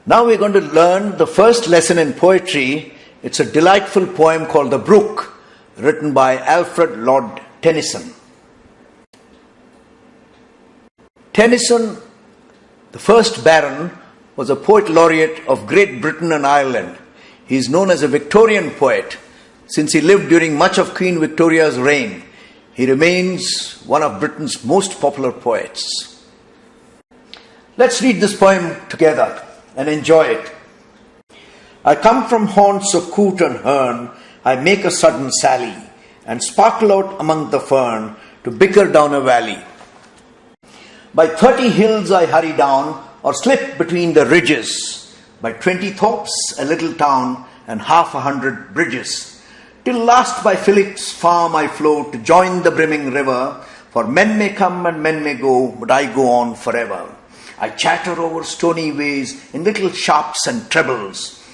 Now we're going to learn the first lesson in poetry. It's a delightful poem called The Brook, written by Alfred Lord Tennyson. Tennyson, the first Baron, was a poet laureate of Great Britain and Ireland. He is known as a Victorian poet. Since he lived during much of Queen Victoria's reign, he remains one of Britain's most popular poets. Let's read this poem together and enjoy it. I come from haunts of coot and hern, I make a sudden sally, and sparkle out among the fern to bicker down a valley. By 30 hills I hurry down, or slip between the ridges, by 20 thorps a little town, and 100 bridges, till last by Philip's farm I flow to join the brimming river, for men may come and men may go, but I go on forever. I chatter over stony ways in little sharps and trebles.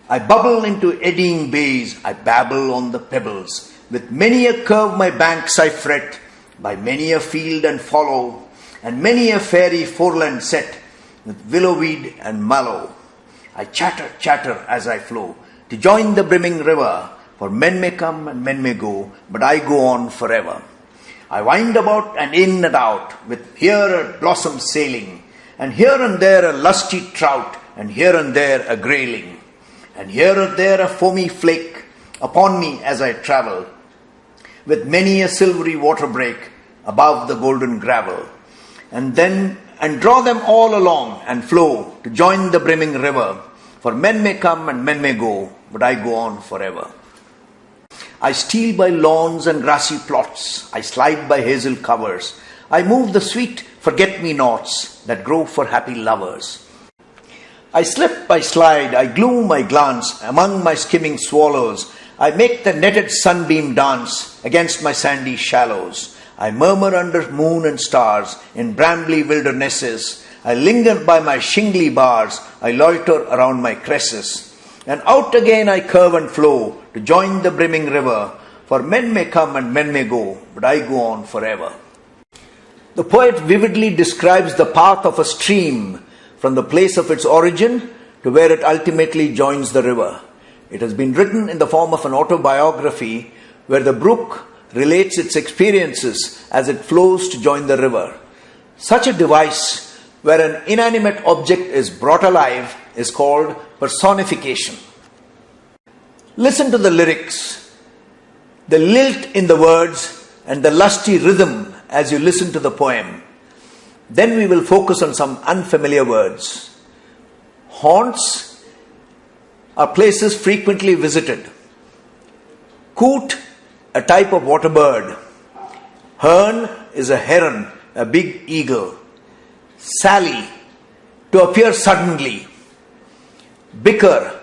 I bubble into eddying bays, I babble on the pebbles. With many a curve my banks I fret, by many a field and fallow, and many a fairy foreland set, with willow weed and mallow. I chatter as I flow, to join the brimming river, for men may come and men may go, but I go on forever. I wind about and in and out, with here a blossom sailing, and here and there a lusty trout, and here and there a grayling, and here and there a foamy flake upon me as I travel, with many a silvery water break above the golden gravel, and draw them all along and flow to join the brimming river, for men may come and men may go, but I go on forever. I steal by lawns and grassy plots, I slide by hazel covers, I move the sweet forget-me-nots that grow for happy lovers. I slip, I slide, I gloom, I glance among my skimming swallows, I make the netted sunbeam dance against my sandy shallows. I murmur under moon and stars in brambly wildernesses, I linger by my shingly bars, I loiter around my cresses, and out again I curve and flow to join the brimming river, for men may come and men may go, but I go on forever. The poet vividly describes the path of a stream from the place of its origin to where it ultimately joins the river. It has been written in the form of an autobiography where the brook relates its experiences as it flows to join the river. Such a device where an inanimate object is brought alive is called personification. Listen to the lyrics, the lilt in the words and the lusty rhythm as you listen to the poem. Then we will focus on some unfamiliar words. Haunts are places frequently visited. Coot, a type of water bird. Hern is a heron, a big eagle. Sally, to appear suddenly. Bicker,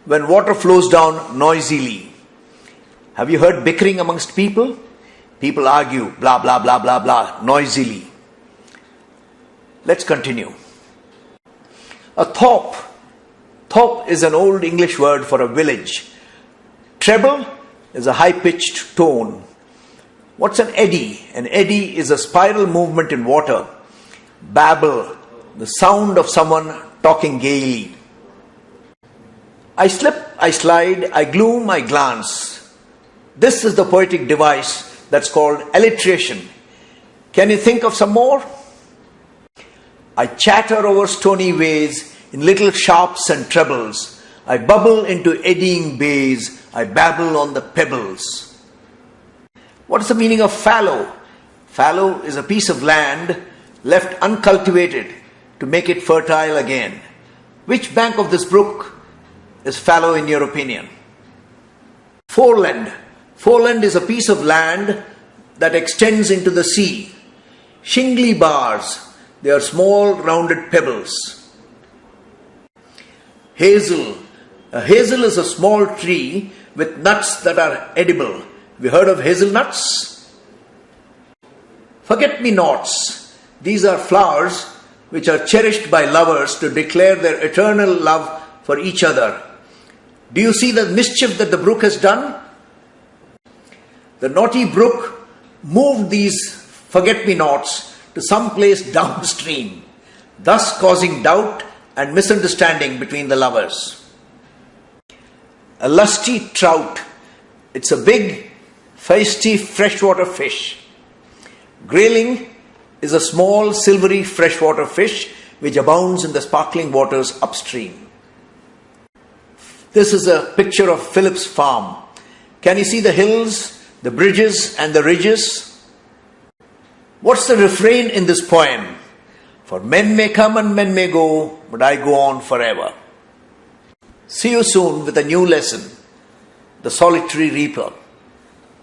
when water flows down noisily. Have you heard bickering amongst people? People argue, blah, blah, blah, blah, blah, noisily. Let's continue. A thorp. Thorp is an old English word for a village. Treble is a high-pitched tone. What's an eddy? An eddy is a spiral movement in water. Babble, the sound of someone talking gaily. I slip, I slide, I gloom, I glance. This is the poetic device that's called alliteration. Can you think of some more? I chatter over stony ways in little sharps and trebles. I bubble into eddying bays. I babble on the pebbles. What is the meaning of fallow? Fallow is a piece of land left uncultivated to make it fertile again. Which bank of this brook is fallow in your opinion? Foreland. Foreland is a piece of land that extends into the sea. Shingly bars, they are small rounded pebbles. Hazel. A hazel is a small tree with nuts that are edible. Have you heard of hazelnuts? Forget-me-nots. These are flowers which are cherished by lovers to declare their eternal love for each other. Do you see the mischief that the brook has done? The naughty brook moved these forget-me-nots to some place downstream, thus causing doubt and misunderstanding between the lovers. A lusty trout. It's a big, feisty freshwater fish. Grayling is a small, silvery freshwater fish which abounds in the sparkling waters upstream. This is a picture of Philip's farm. Can you see the hills, the bridges and the ridges? What's the refrain in this poem? For men may come and men may go, but I go on forever. See you soon with a new lesson, The Solitary Reaper.